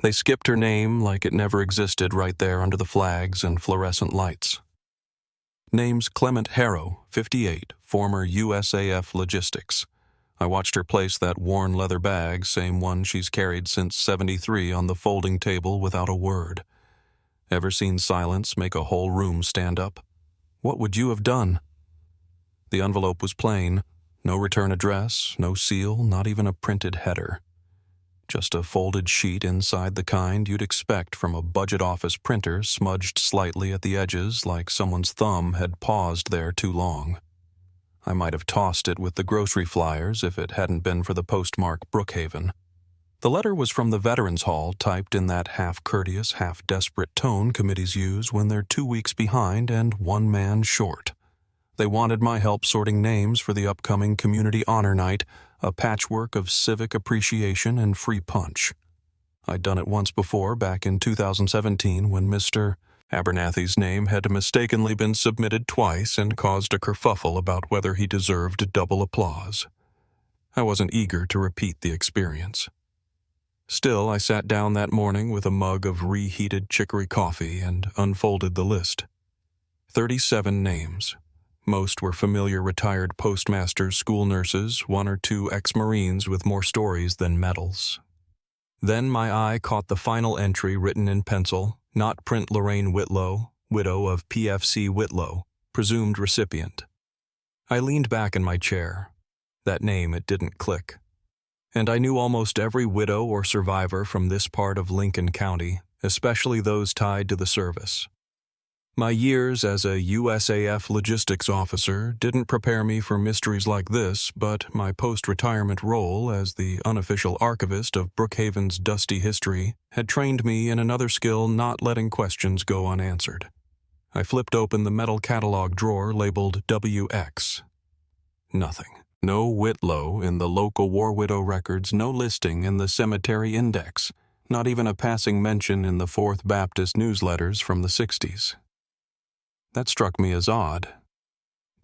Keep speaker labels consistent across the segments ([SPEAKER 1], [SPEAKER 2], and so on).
[SPEAKER 1] They skipped her name like it never existed right there under the flags and fluorescent lights. Name's Clement Harrow, 58, former USAF Logistics. I watched her place that worn leather bag, same one she's carried since '73, on the folding table without a word. Ever seen silence make a whole room stand up? What would you have done? The envelope was plain. No return address, no seal, not even a printed header. Just a folded sheet inside the kind you'd expect from a budget office printer, smudged slightly at the edges like someone's thumb had paused there too long. I might have tossed it with the grocery flyers if it hadn't been for the postmark Brookhaven. The letter was from the Veterans Hall, typed in that half-courteous, half-desperate tone committees use when they're 2 weeks behind and one man short. They wanted my help sorting names for the upcoming Community Honor Night, a patchwork of civic appreciation and free punch. I'd done it once before, back in 2017, when Mr. Abernathy's name had mistakenly been submitted twice and caused a kerfuffle about whether he deserved double applause. I wasn't eager to repeat the experience. Still, I sat down that morning with a mug of reheated chicory coffee and unfolded the list. 37 names. Most were familiar retired postmasters, school nurses, 1 or 2 ex-Marines with more stories than medals. Then my eye caught the final entry written in pencil, not print Lorraine Whitlow, widow of PFC Whitlow, presumed recipient. I leaned back in my chair. That name, it didn't click. And I knew almost every widow or survivor from this part of Lincoln County, especially those tied to the service. My years as a USAF logistics officer didn't prepare me for mysteries like this, but my post-retirement role as the unofficial archivist of Brookhaven's dusty history had trained me in another skill, not letting questions go unanswered. I flipped open the metal catalog drawer labeled WX. Nothing. No Whitlow in the local war widow records, no listing in the cemetery index, not even a passing mention in the Fourth Baptist newsletters from the '60s. That struck me as odd.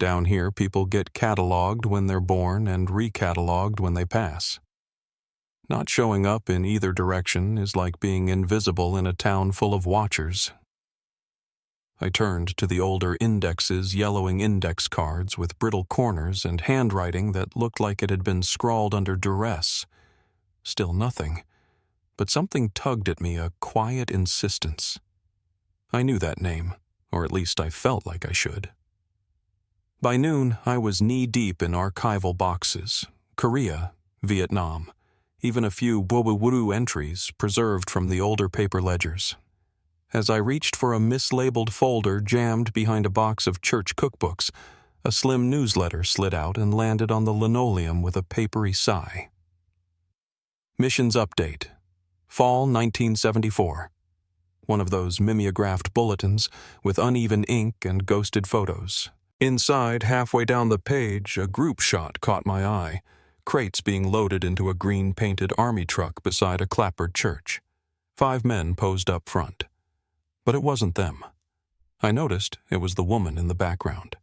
[SPEAKER 1] Down here, people get cataloged when they're born and recatalogued when they pass. Not showing up in either direction is like being invisible in a town full of watchers. I turned to the older indexes, yellowing index cards with brittle corners and handwriting that looked like it had been scrawled under duress. Still nothing, but something tugged at me, a quiet insistence. I knew that name. Or at least I felt like I should. By noon, I was knee-deep in archival boxes, Korea, Vietnam, even a few Bobawuru entries preserved from the older paper ledgers. As I reached for a mislabeled folder jammed behind a box of church cookbooks, a slim newsletter slid out and landed on the linoleum with a papery sigh. Missions Update. Fall 1974. One of those mimeographed bulletins with uneven ink and ghosted photos. Inside, halfway down the page, a group shot caught my eye, crates being loaded into a green-painted army truck beside a clapboard church. 5 men posed up front. But it wasn't them. I noticed it was the woman in the background.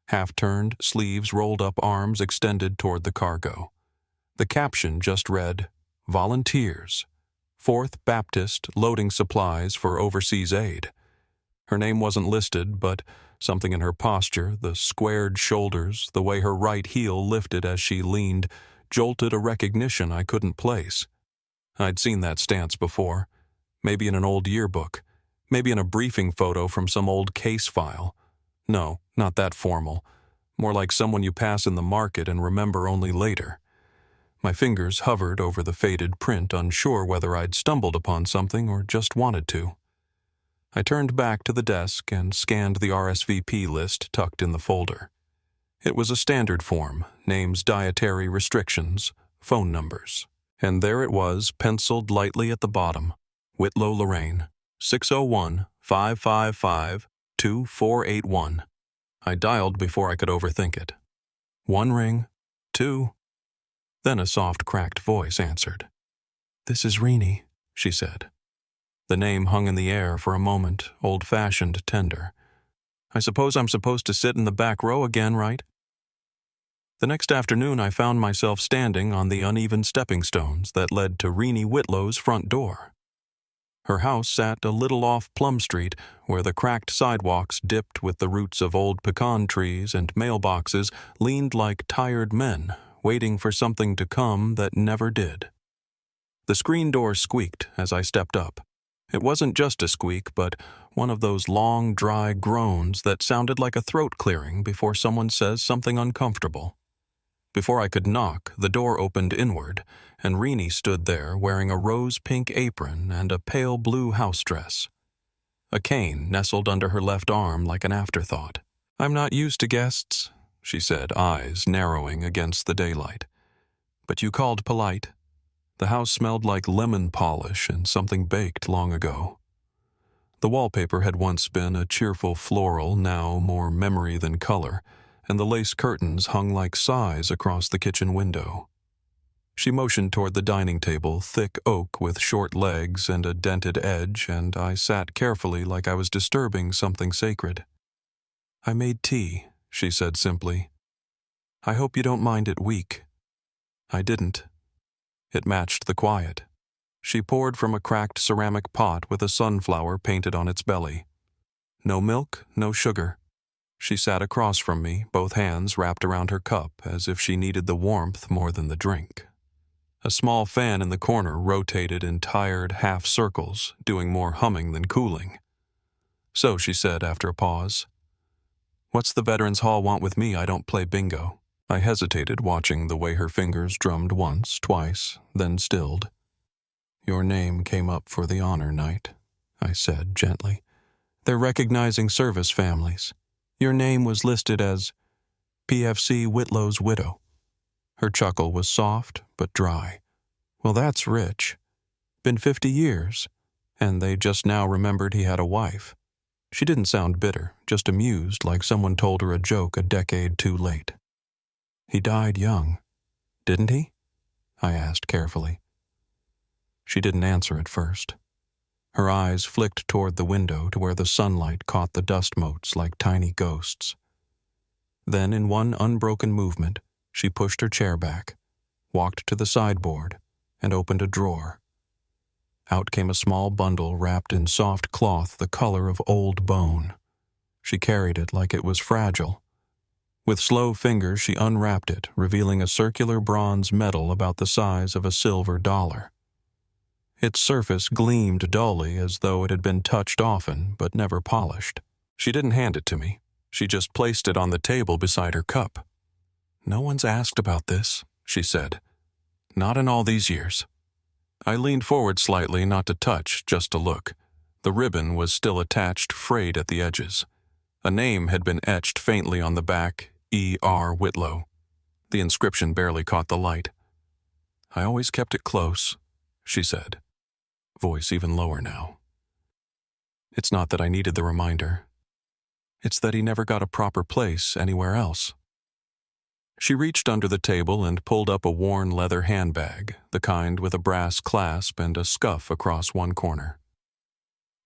[SPEAKER 1] Half-turned, sleeves rolled up, arms extended toward the cargo. The caption just read, "Volunteers. Fourth Baptist loading supplies for overseas aid." Her name wasn't listed, but something in her posture, the squared shoulders, the way her right heel lifted as she leaned, jolted a recognition I couldn't place. I'd seen that stance before, maybe in an old yearbook, maybe in a briefing photo from some old case file. No, not that formal, more like someone you pass in the market and remember only later. My fingers hovered over the faded print, unsure whether I'd stumbled upon something or just wanted to. I turned back to the desk and scanned the RSVP list tucked in the folder. It was a standard form, names, dietary restrictions, phone numbers. And there it was, penciled lightly at the bottom. Whitlow, Lorraine, 601-555-2481. I dialed before I could overthink it. 1 ring, 2. Then a soft, cracked voice answered. "This is Renee," she said. The name hung in the air for a moment, old-fashioned, tender. I suppose I'm supposed to sit in the back row again, right? The next afternoon I found myself standing on the uneven stepping stones that led to Renee Whitlow's front door. Her house sat a little off Plum Street, where the cracked sidewalks dipped with the roots of old pecan trees and mailboxes leaned like tired men, waiting for something to come that never did. The screen door squeaked as I stepped up. It wasn't just a squeak, but one of those long, dry groans that sounded like a throat clearing before someone says something uncomfortable. Before I could knock, the door opened inward, and Renee stood there wearing a rose-pink apron and a pale blue house dress. A cane nestled under her left arm like an afterthought. "I'm not used to guests," she said, eyes narrowing against the daylight. "But you called polite." The house smelled like lemon polish and something baked long ago. The wallpaper had once been a cheerful floral, now more memory than color, and the lace curtains hung like sighs across the kitchen window. She motioned toward the dining table, thick oak with short legs and a dented edge, and I sat carefully like I was disturbing something sacred. "I made tea," she said simply. "I hope you don't mind it weak." I didn't. It matched the quiet. She poured from a cracked ceramic pot with a sunflower painted on its belly. No milk, no sugar. She sat across from me, both hands wrapped around her cup, as if she needed the warmth more than the drink. A small fan in the corner rotated in tired half circles, doing more humming than cooling. "So," she said after a pause, "what's the Veterans Hall want with me? I don't play bingo." I hesitated, watching the way her fingers drummed once, twice, then stilled. "Your name came up for the honor night," I said gently. "They're recognizing service families. Your name was listed as PFC Whitlow's widow." Her chuckle was soft but dry. "Well, that's rich. Been 50 years, and they just now remembered he had a wife." She didn't sound bitter, just amused, like someone told her a joke a decade too late. "He died young, didn't he?" I asked carefully. She didn't answer at first. Her eyes flicked toward the window to where the sunlight caught the dust motes like tiny ghosts. Then, in one unbroken movement, she pushed her chair back, walked to the sideboard, and opened a drawer. Out came a small bundle wrapped in soft cloth the color of old bone. She carried it like it was fragile. With slow fingers, she unwrapped it, revealing a circular bronze medal about the size of a silver dollar. Its surface gleamed dully as though it had been touched often but never polished. She didn't hand it to me. She just placed it on the table beside her cup. "No one's asked about this," she said. "Not in all these years." I leaned forward slightly, not to touch, just to look. The ribbon was still attached, frayed at the edges. A name had been etched faintly on the back, E.R. Whitlow. The inscription barely caught the light. "I always kept it close," she said, voice even lower now. "It's not that I needed the reminder. It's that he never got a proper place anywhere else." She reached under the table and pulled up a worn leather handbag, the kind with a brass clasp and a scuff across one corner.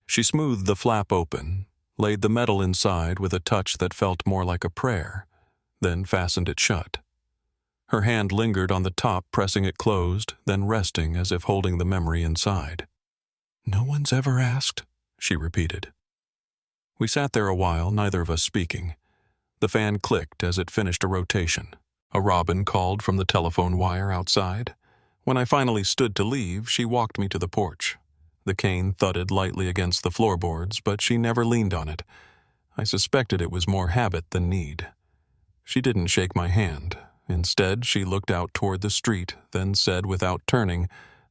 [SPEAKER 1] She smoothed the flap open, laid the medal inside with a touch that felt more like a prayer, then fastened it shut. Her hand lingered on the top, pressing it closed, then resting as if holding the memory inside. "No one's ever asked," she repeated. We sat there a while, neither of us speaking. The fan clicked as it finished a rotation. A robin called from the telephone wire outside. When I finally stood to leave, she walked me to the porch. The cane thudded lightly against the floorboards, but she never leaned on it. I suspected it was more habit than need. She didn't shake my hand. Instead, she looked out toward the street, then said without turning,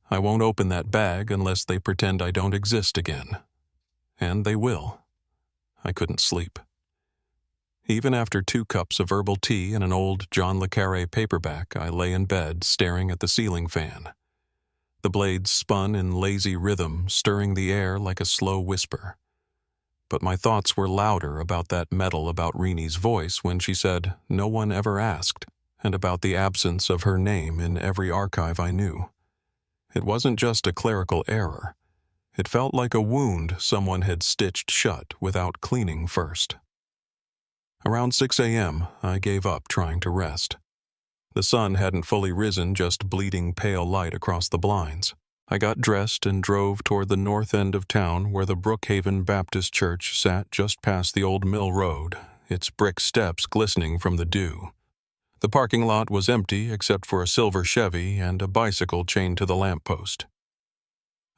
[SPEAKER 1] "I won't open that bag unless they pretend I don't exist again." And they will. I couldn't sleep. Even after 2 cups of herbal tea and an old John le Carré paperback, I lay in bed staring at the ceiling fan. The blades spun in lazy rhythm, stirring the air like a slow whisper. But my thoughts were louder about that medal, about Renee's voice when she said, "No one ever asked," and about the absence of her name in every archive I knew. It wasn't just a clerical error. It felt like a wound someone had stitched shut without cleaning first. Around 6 a.m., I gave up trying to rest. The sun hadn't fully risen, just bleeding pale light across the blinds. I got dressed and drove toward the north end of town where the Brookhaven Baptist Church sat just past the old mill road, its brick steps glistening from the dew. The parking lot was empty except for a silver Chevy and a bicycle chained to the lamppost.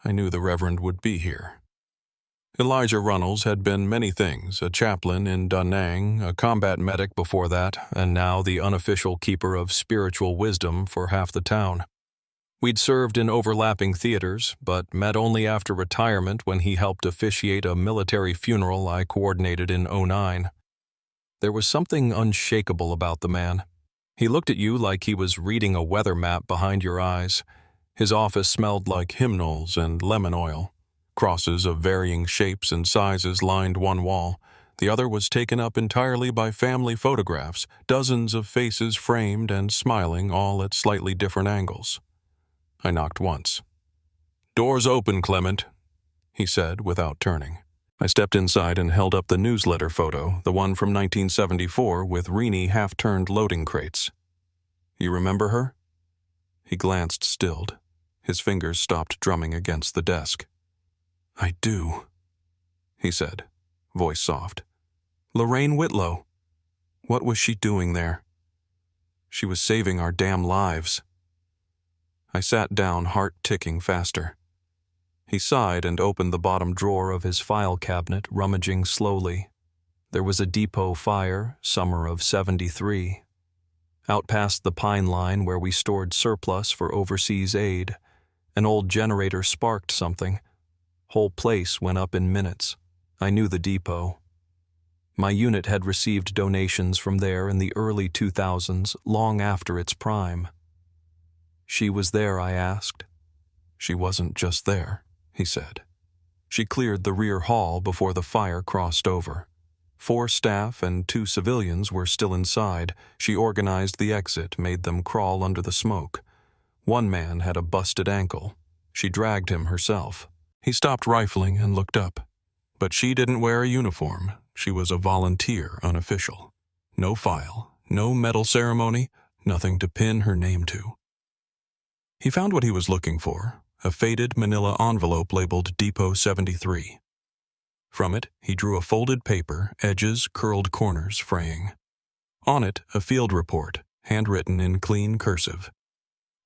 [SPEAKER 1] I knew the Reverend would be here. Elijah Runnels had been many things, a chaplain in Da Nang, a combat medic before that, and now the unofficial keeper of spiritual wisdom for half the town. We'd served in overlapping theaters, but met only after retirement when he helped officiate a military funeral I coordinated in '09. There was something unshakable about the man. He looked at you like he was reading a weather map behind your eyes. His office smelled like hymnals and lemon oil. Crosses of varying shapes and sizes lined one wall. The other was taken up entirely by family photographs, dozens of faces framed and smiling, all at slightly different angles. I knocked once. "Doors open, Clement," he said without turning. I stepped inside and held up the newsletter photo, the one from 1974 with Renee half-turned loading crates. "You remember her?" He glanced stilled. His fingers stopped drumming against the desk. "I do," he said, voice soft. "Lorraine Whitlow. What was she doing there? She was saving our damn lives." I sat down, heart ticking faster. He sighed and opened the bottom drawer of his file cabinet, rummaging slowly. There was a depot fire, summer of '73. Out past the pine line where we stored surplus for overseas aid, an old generator sparked something. Whole place went up in minutes. I knew the depot. My unit had received donations from there in the early 2000s, long after its prime. "She was there?" I asked. "She wasn't just there," he said. "She cleared the rear hall before the fire crossed over. 4 staff and 2 civilians were still inside. She organized the exit, made them crawl under the smoke. One man had a busted ankle. She dragged him herself." He stopped rifling and looked up. "But she didn't wear a uniform. She was a volunteer, unofficial. No file, no medal ceremony, nothing to pin her name to." He found what he was looking for, a faded manila envelope labeled Depot 73. From it, he drew a folded paper, edges, curled corners fraying. On it, a field report, handwritten in clean cursive.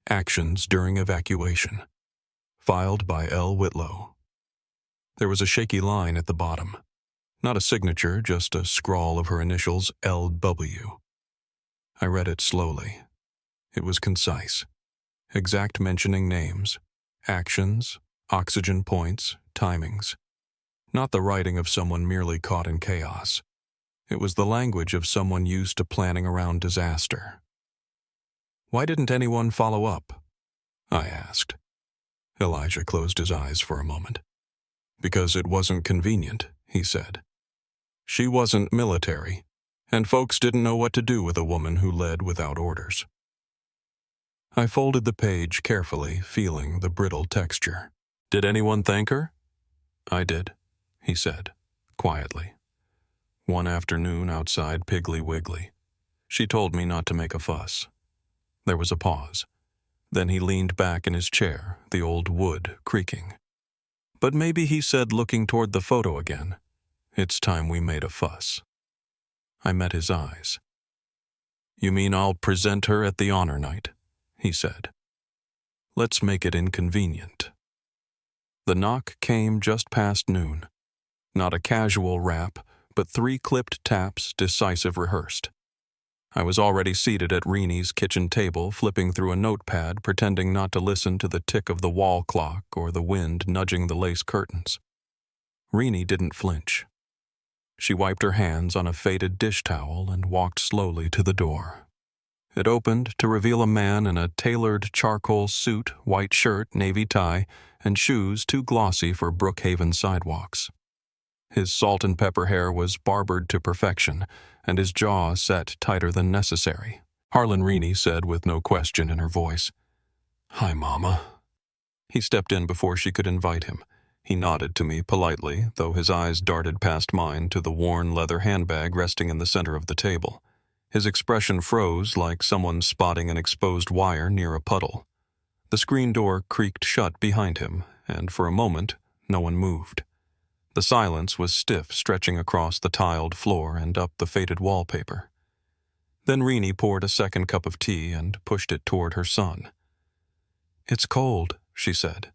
[SPEAKER 1] "Actions during evacuation. Filed by L. Whitlow." There was a shaky line at the bottom. Not a signature, just a scrawl of her initials, L.W. I read it slowly. It was concise. Exact mentioning names, actions, oxygen points, timings. Not the writing of someone merely caught in chaos. It was the language of someone used to planning around disaster. "Why didn't anyone follow up?" I asked. Elijah closed his eyes for a moment. "Because it wasn't convenient," he said. "She wasn't military, and folks didn't know what to do with a woman who led without orders." I folded the page carefully, feeling the brittle texture. "Did anyone thank her?" "I did," he said, quietly. "One afternoon outside Piggly Wiggly. She told me not to make a fuss." There was a pause. Then he leaned back in his chair, the old wood creaking. "But maybe," he said, looking toward the photo again, "it's time we made a fuss." I met his eyes. "You mean I'll present her at the honor night?" he said. "Let's make it inconvenient." The knock came just past noon. Not a casual rap, but 3 clipped taps, decisive rehearsed. I was already seated at Renee's kitchen table, flipping through a notepad, pretending not to listen to the tick of the wall clock or the wind nudging the lace curtains. Renee didn't flinch. She wiped her hands on a faded dish towel and walked slowly to the door. It opened to reveal a man in a tailored charcoal suit, white shirt, navy tie, and shoes too glossy for Brookhaven sidewalks. His salt and pepper hair was barbered to perfection, and his jaw set tighter than necessary. Harlan Renee said with no question in her voice, "Hi, Mama." He stepped in before she could invite him. He nodded to me politely, though his eyes darted past mine to the worn leather handbag resting in the center of the table. His expression froze like someone spotting an exposed wire near a puddle. The screen door creaked shut behind him, and for a moment, no one moved. The silence was stiff, stretching across the tiled floor and up the faded wallpaper. Then Renee poured a second cup of tea and pushed it toward her son. "It's cold," she said.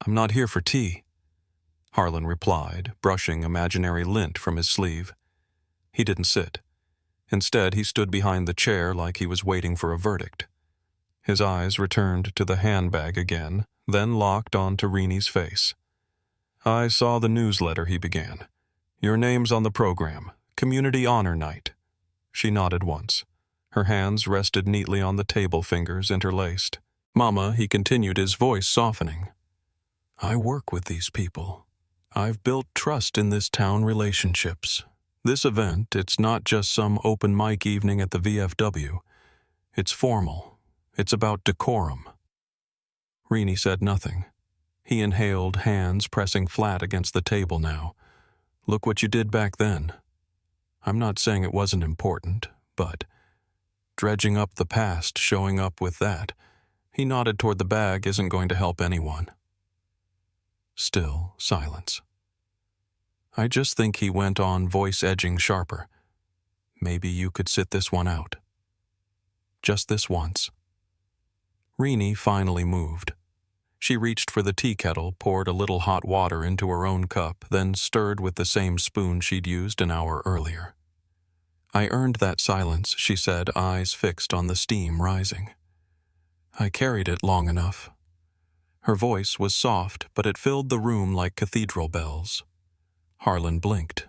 [SPEAKER 1] "I'm not here for tea," Harlan replied, brushing imaginary lint from his sleeve. He didn't sit. Instead, he stood behind the chair like he was waiting for a verdict. His eyes returned to the handbag again, then locked onto Renee's face. "I saw the newsletter," he began. "Your name's on the program. Community Honor Night." She nodded once. Her hands rested neatly on the table fingers interlaced. "Mama," he continued, his voice softening. "I work with these people. I've built trust in this town relationships. This event, it's not just some open mic evening at the VFW. It's formal. It's about decorum." Renee said nothing. He inhaled, hands pressing flat against the table now. "Look what you did back then. I'm not saying it wasn't important, but dredging up the past, showing up with that," he nodded toward the bag, "isn't going to help anyone." Still silence. "I just think," he went on, voice edging sharper, "maybe you could sit this one out. Just this once." Renee finally moved. She reached for the tea kettle, poured a little hot water into her own cup, then stirred with the same spoon she'd used an hour earlier. "I earned that silence," she said, eyes fixed on the steam rising. "I carried it long enough." Her voice was soft, but it filled the room like cathedral bells. Harlan blinked.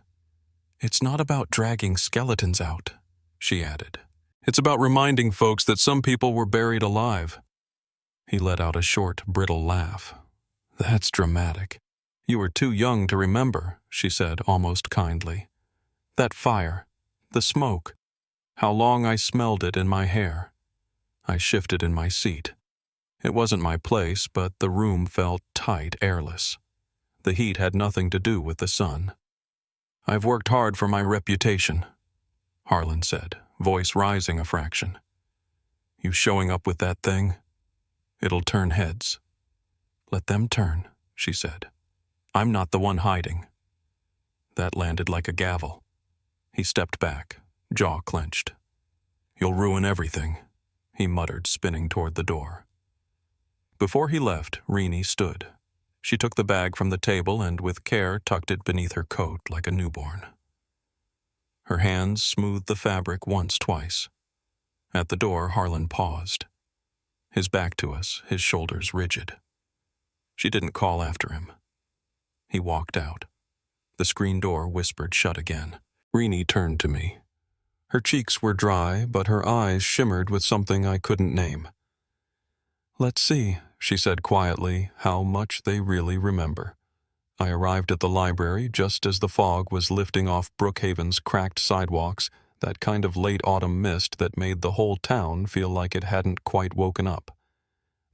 [SPEAKER 1] "It's not about dragging skeletons out," she added. "It's about reminding folks that some people were buried alive." He let out a short, brittle laugh. "That's dramatic. You were too young to remember," she said, almost kindly. "That fire, the smoke, how long I smelled it in my hair." I shifted in my seat. It wasn't my place, but the room felt tight, airless. The heat had nothing to do with the sun. "I've worked hard for my reputation," Harlan said, voice rising a fraction. "You showing up with that thing? It'll turn heads." "Let them turn," she said. "I'm not the one hiding." That landed like a gavel. He stepped back, jaw clenched. "You'll ruin everything," he muttered, spinning toward the door. Before he left, Renee stood. She took the bag from the table and with care tucked it beneath her coat like a newborn. Her hands smoothed the fabric once, twice. At the door, Harlan paused. His back to us, his shoulders rigid. She didn't call after him. He walked out. The screen door whispered shut again. Renee turned to me. Her cheeks were dry, but her eyes shimmered with something I couldn't name. "Let's see," she said quietly, "how much they really remember." I arrived at the library just as the fog was lifting off Brookhaven's cracked sidewalks, that kind of late autumn mist that made the whole town feel like it hadn't quite woken up.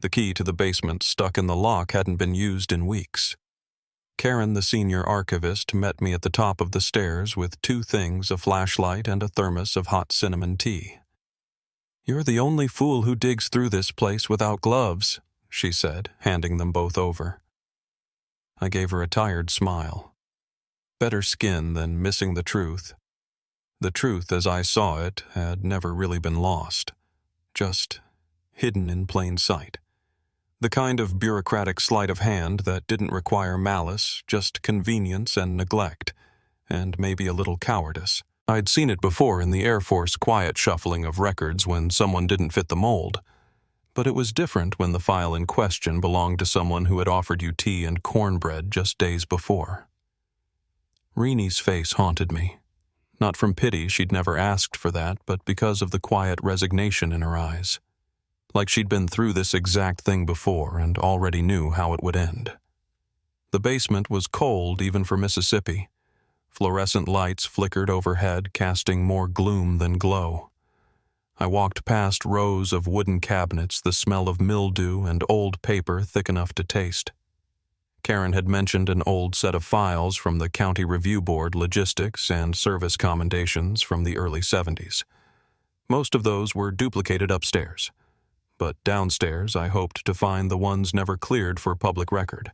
[SPEAKER 1] The key to the basement stuck in the lock hadn't been used in weeks. Karen, the senior archivist, met me at the top of the stairs with two things, a flashlight and a thermos of hot cinnamon tea. "You're the only fool who digs through this place without gloves," she said, handing them both over. I gave her a tired smile. Better skin than missing the truth. The truth, as I saw it, had never really been lost, just hidden in plain sight. The kind of bureaucratic sleight of hand that didn't require malice, just convenience and neglect, and maybe a little cowardice. I'd seen it before in the Air Force quiet shuffling of records when someone didn't fit the mold. But it was different when the file in question belonged to someone who had offered you tea and cornbread just days before. Renee's face haunted me. Not from pity, she'd never asked for that, but because of the quiet resignation in her eyes. Like she'd been through this exact thing before and already knew how it would end. The basement was cold even for Mississippi. Fluorescent lights flickered overhead, casting more gloom than glow. I walked past rows of wooden cabinets, the smell of mildew and old paper thick enough to taste. Karen had mentioned an old set of files from the County Review Board logistics and service commendations from the early 70s. Most of those were duplicated upstairs. but downstairs I hoped to find the ones never cleared for public record.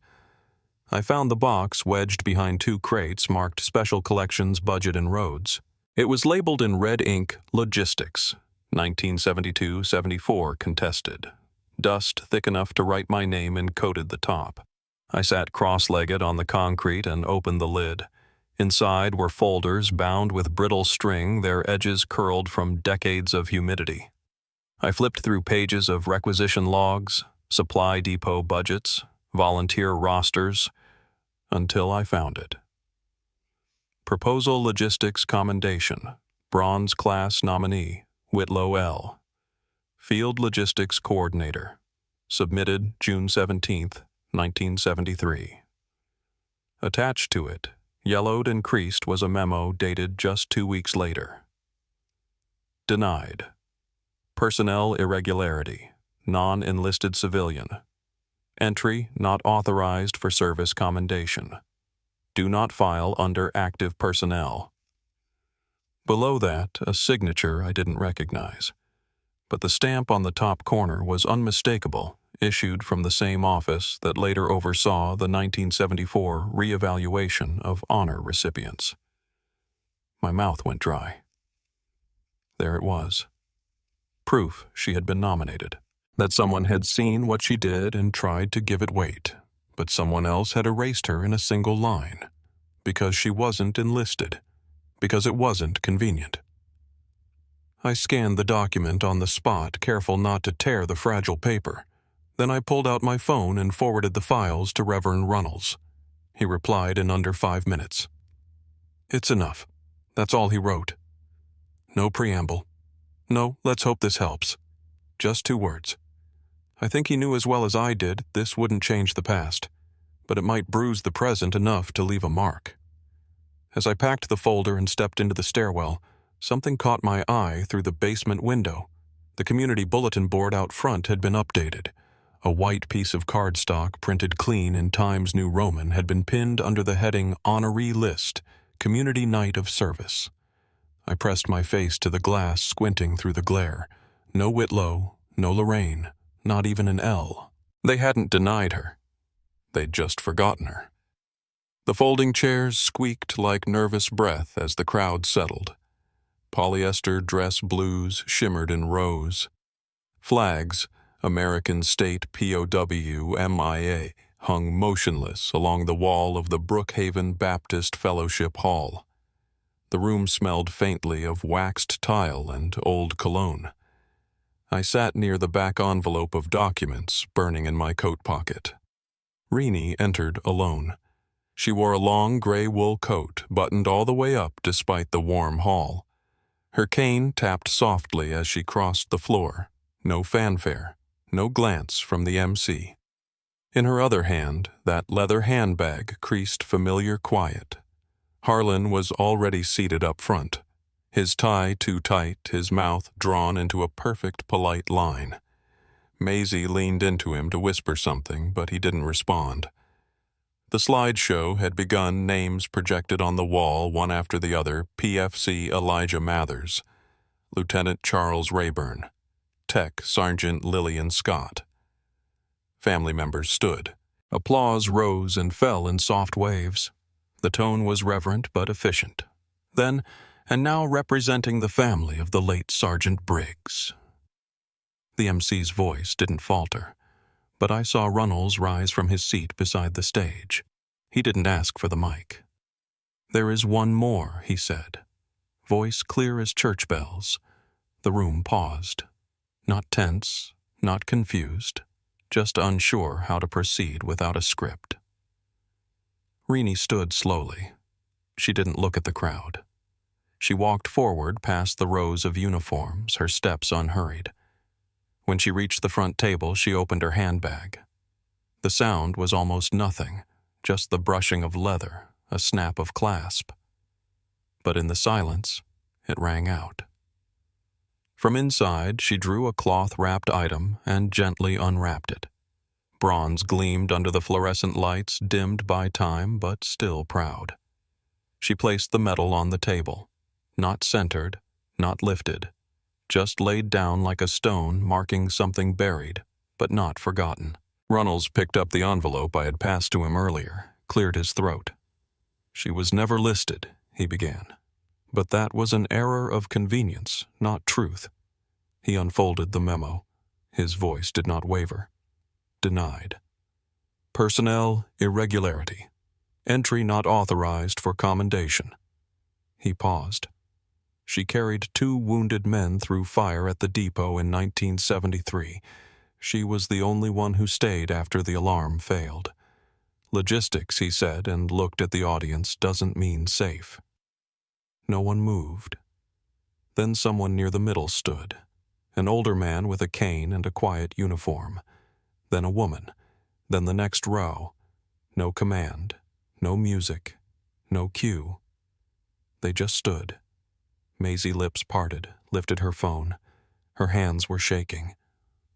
[SPEAKER 1] I found the box wedged behind 2 crates marked Special Collections Budget and Roads. It was labeled in red ink, Logistics, 1972-74 contested. Dust thick enough to write my name and coated the top. I sat cross-legged on the concrete and opened the lid. Inside were folders bound with brittle string, their edges curled from decades of humidity. I flipped through pages of requisition logs, supply depot budgets, volunteer rosters, until I found it. Proposal Logistics Commendation, Bronze Class Nominee, Whitlow L. Field Logistics Coordinator. Submitted June 17, 1973. Attached to it, yellowed and creased, was a memo dated just 2 weeks later. Denied. Personnel irregularity. Non-enlisted civilian. Entry not authorized for service commendation. Do not file under active personnel. Below that, a signature I didn't recognize, but the stamp on the top corner was unmistakable, issued from the same office that later oversaw the 1974 reevaluation of honor recipients. My mouth went dry. There it was. Proof she had been nominated. That someone had seen what she did and tried to give it weight, but someone else had erased her in a single line, because she wasn't enlisted, because it wasn't convenient. I scanned the document on the spot, careful not to tear the fragile paper. Then I pulled out my phone and forwarded the files to Reverend Runnels. He replied in under 5 minutes. It's enough. That's all he wrote. No preamble. No, let's hope this helps. Just 2 words. I think he knew as well as I did this wouldn't change the past, but it might bruise the present enough to leave a mark. As I packed the folder and stepped into the stairwell, something caught my eye through the basement window. The community bulletin board out front had been updated. A white piece of cardstock printed clean in Times New Roman had been pinned under the heading Honoree List, Community Night of Service. I pressed my face to the glass, squinting through the glare. No Whitlow, no Lorraine, not even an L. They hadn't denied her. They'd just forgotten her. The folding chairs squeaked like nervous breath as the crowd settled. Polyester dress blues shimmered in rows. Flags, American State POW MIA, hung motionless along the wall of the Brookhaven Baptist Fellowship Hall. The room smelled faintly of waxed tile and old cologne. I sat near the back envelope of documents burning in my coat pocket. Renee entered alone. She wore a long gray wool coat, buttoned all the way up despite the warm hall. Her cane tapped softly as she crossed the floor. No fanfare, no glance from the MC. In her other hand, that leather handbag creased familiar quiet. Harlan was already seated up front, his tie too tight, his mouth drawn into a perfect polite line. Maisie leaned into him to whisper something, but he didn't respond. The slideshow had begun, names projected on the wall, one after the other: PFC Elijah Mathers, Lieutenant Charles Rayburn, Tech Sergeant Lillian Scott. Family members stood. Applause rose and fell in soft waves. The tone was reverent but efficient. Then, and now representing the family of the late Sergeant Briggs. The MC's voice didn't falter, but I saw Runnels rise from his seat beside the stage. He didn't ask for the mic. "There is one more," he said, voice clear as church bells. The room paused. Not tense, not confused, just unsure how to proceed without a script. Renee stood slowly. She didn't look at the crowd. She walked forward past the rows of uniforms, her steps unhurried. When she reached the front table, she opened her handbag. The sound was almost nothing, just the brushing of leather, a snap of clasp. But in the silence, it rang out. From inside, she drew a cloth-wrapped item and gently unwrapped it. Bronze gleamed under the fluorescent lights, dimmed by time, but still proud. She placed the medal on the table, not centered, not lifted, just laid down like a stone, marking something buried, but not forgotten. Runnels picked up the envelope I had passed to him earlier, cleared his throat. "She was never listed," he began. "But that was an error of convenience, not truth." He unfolded the memo. His voice did not waver. "Denied. Personnel irregularity. Entry not authorized for commendation." He paused. "She carried 2 wounded men through fire at the depot in 1973. She was the only one who stayed after the alarm failed. Logistics," he said, and looked at the audience, "doesn't mean safe." No one moved. Then someone near the middle stood, an older man with a cane and a quiet uniform. Then a woman. Then the next row. No command, no music, no cue. They just stood. Maisie lips parted, lifted her phone. Her hands were shaking.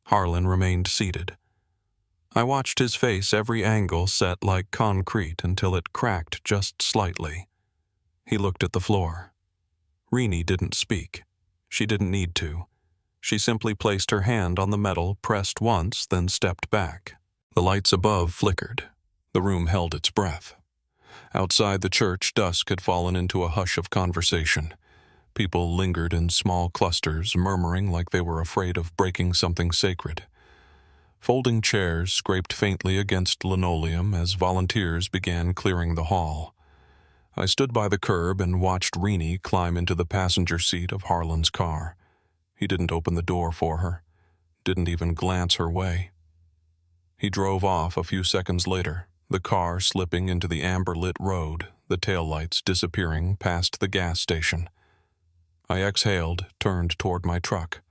[SPEAKER 1] Harlan remained seated. I watched his face, every angle set like concrete until it cracked just slightly. He looked at the floor. Renee didn't speak. She didn't need to. She simply placed her hand on the metal, pressed once, then stepped back. The lights above flickered. The room held its breath. Outside the church, dusk had fallen into a hush of conversation. People lingered in small clusters, murmuring like they were afraid of breaking something sacred. Folding chairs scraped faintly against linoleum as volunteers began clearing the hall. I stood by the curb and watched Renee climb into the passenger seat of Harlan's car. He didn't open the door for her, didn't even glance her way. He drove off a few seconds later, the car slipping into the amber-lit road, the taillights disappearing past the gas station. I exhaled, turned toward my truck.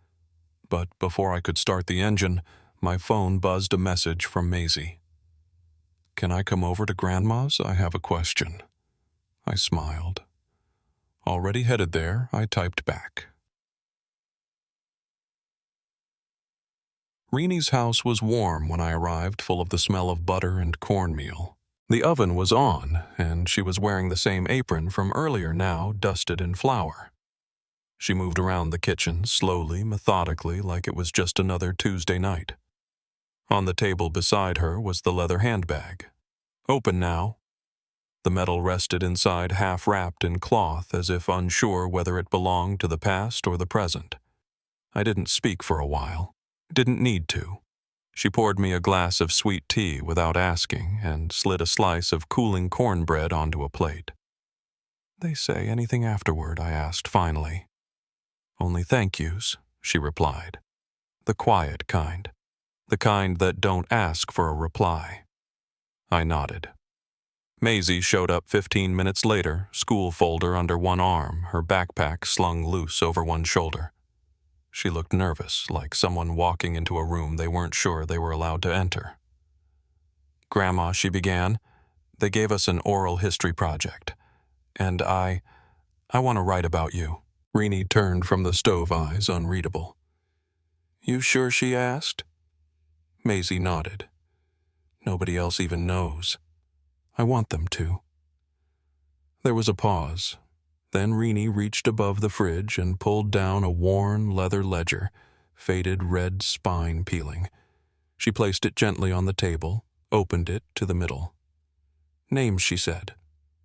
[SPEAKER 1] But before I could start the engine, my phone buzzed a message from Maisie. "Can I come over to Grandma's? I have a question." I smiled. Already headed there, I typed back. Renee's house was warm when I arrived, full of the smell of butter and cornmeal. The oven was on, and she was wearing the same apron from earlier, now dusted in flour. She moved around the kitchen, slowly, methodically, like it was just another Tuesday night. On the table beside her was the leather handbag. Open now. The metal rested inside, half-wrapped in cloth, as if unsure whether it belonged to the past or the present. I didn't speak for a while. Didn't need to. She poured me a glass of sweet tea without asking and slid a slice of cooling cornbread onto a plate. "They say anything afterward?" I asked finally. "Only thank yous," she replied. "The quiet kind. The kind that don't ask for a reply." I nodded. Maisie showed up 15 minutes later, school folder under one arm, her backpack slung loose over one shoulder. She looked nervous, like someone walking into a room they weren't sure they were allowed to enter. "Grandma," she began, "they gave us an oral history project, and I want to write about you." Renee turned from the stove eyes, unreadable. "You sure?" she asked. Maisie nodded. "Nobody else even knows. I want them to." There was a pause. Then Renee reached above the fridge and pulled down a worn leather ledger, faded red spine peeling. She placed it gently on the table, opened it to the middle. "Names," she said.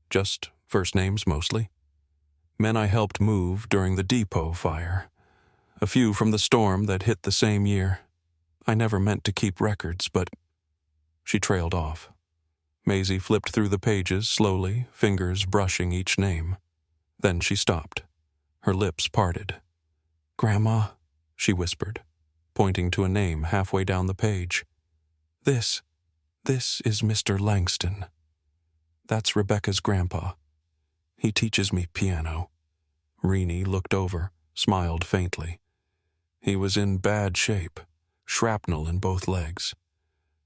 [SPEAKER 1] "Just first names mostly. Men I helped move during the depot fire. A few from the storm that hit the same year. I never meant to keep records, but..." She trailed off. Maisie flipped through the pages slowly, fingers brushing each name. Then she stopped. Her lips parted. "Grandma," she whispered, pointing to a name halfway down the page. This is Mr. Langston. That's Rebecca's grandpa. He teaches me piano." Renee looked over, smiled faintly. "He was in bad shape, shrapnel in both legs.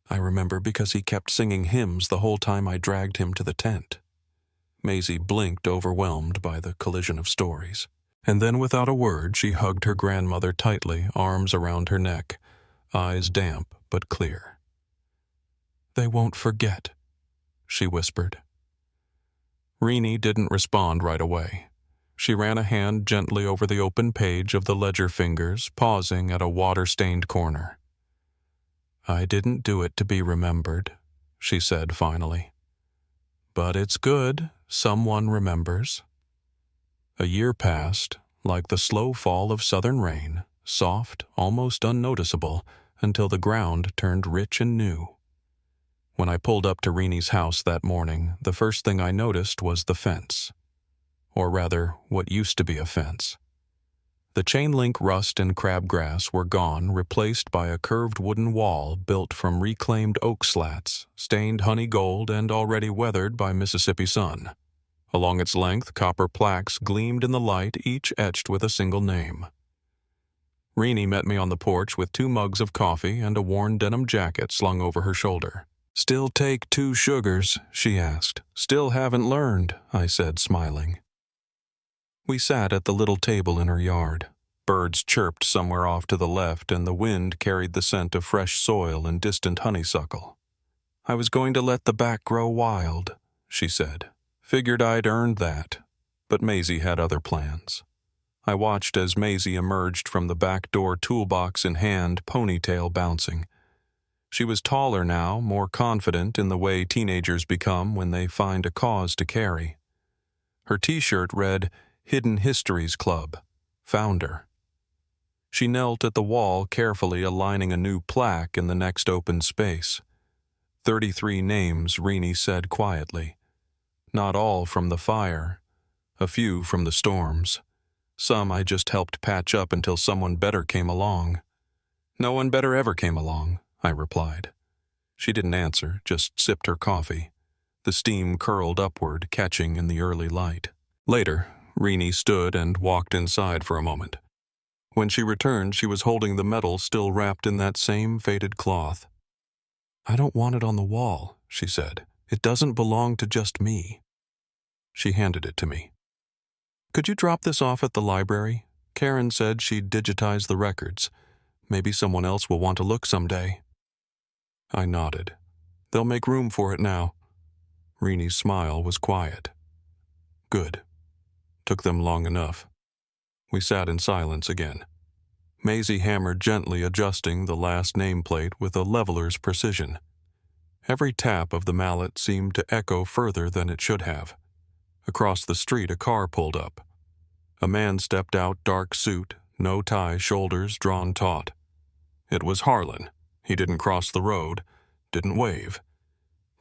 [SPEAKER 1] I remember because he kept singing hymns the whole time I dragged him to the tent." Maisie blinked, overwhelmed by the collision of stories. And then without a word, she hugged her grandmother tightly, arms around her neck, eyes damp but clear. "They won't forget," she whispered. Renee didn't respond right away. She ran a hand gently over the open page of the ledger fingers, pausing at a water-stained corner. "I didn't do it to be remembered," she said finally. "But it's good someone remembers." A year passed, like the slow fall of southern rain, soft, almost unnoticeable, until the ground turned rich and new. When I pulled up to Reenie's house that morning, the first thing I noticed was the fence. Or rather, what used to be a fence. The chain-link rust and crabgrass were gone, replaced by a curved wooden wall built from reclaimed oak slats, stained honey gold and already weathered by Mississippi sun. Along its length, copper plaques gleamed in the light, each etched with a single name. Reenie met me on the porch with 2 mugs of coffee and a worn denim jacket slung over her shoulder. "Still take 2 sugars?" she asked. "Still haven't learned," I said, smiling. We sat at the little table in her yard. Birds chirped somewhere off to the left, and the wind carried the scent of fresh soil and distant honeysuckle. "I was going to let the back grow wild," she said. "Figured I'd earned that." But Maisie had other plans. I watched as Maisie emerged from the back door, toolbox in hand, ponytail bouncing. She was taller now, more confident in the way teenagers become when they find a cause to carry. Her t-shirt read, "Hidden Histories Club, Founder." She knelt at the wall, carefully aligning a new plaque in the next open space. 33 names, Reenie said quietly. Not all from the fire, a few from the storms. Some I just helped patch up until someone better came along. "No one better ever came along," I replied. She didn't answer, just sipped her coffee. The steam curled upward, catching in the early light. Later, Reenie stood and walked inside for a moment. When she returned, she was holding the medal still wrapped in that same faded cloth. "I don't want it on the wall," she said. "It doesn't belong to just me." She handed it to me. "Could you drop this off at the library? Karen said she'd digitize the records. Maybe someone else will want to look someday." I nodded. "They'll make room for it now." Reenie's smile was quiet. "Good. Took them long enough." We sat in silence again. Maisie hammered gently, adjusting the last nameplate with a leveler's precision. Every tap of the mallet seemed to echo further than it should have. Across the street, a car pulled up. A man stepped out, dark suit, no tie, shoulders drawn taut. It was Harlan. He didn't cross the road, didn't wave.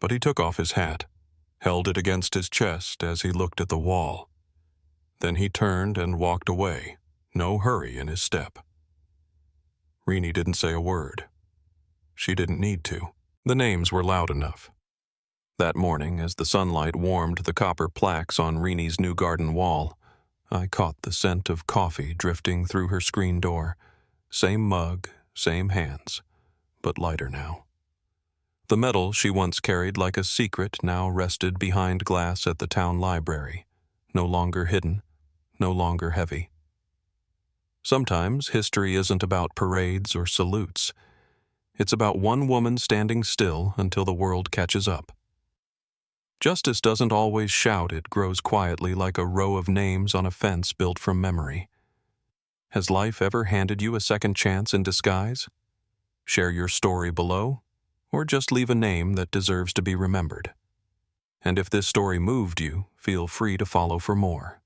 [SPEAKER 1] But he took off his hat, held it against his chest as he looked at the wall. Then he turned and walked away, no hurry in his step. Reenie didn't say a word. She didn't need to. The names were loud enough. That morning, as the sunlight warmed the copper plaques on Reenie's new garden wall, I caught the scent of coffee drifting through her screen door. Same mug, same hands, but lighter now. The medal she once carried like a secret now rested behind glass at the town library, no longer hidden, no longer heavy. Sometimes history isn't about parades or salutes. It's about one woman standing still until the world catches up. Justice doesn't always shout, it grows quietly like a row of names on a fence built from memory. Has life ever handed you a second chance in disguise? Share your story below, or just leave a name that deserves to be remembered. And if this story moved you, feel free to follow for more.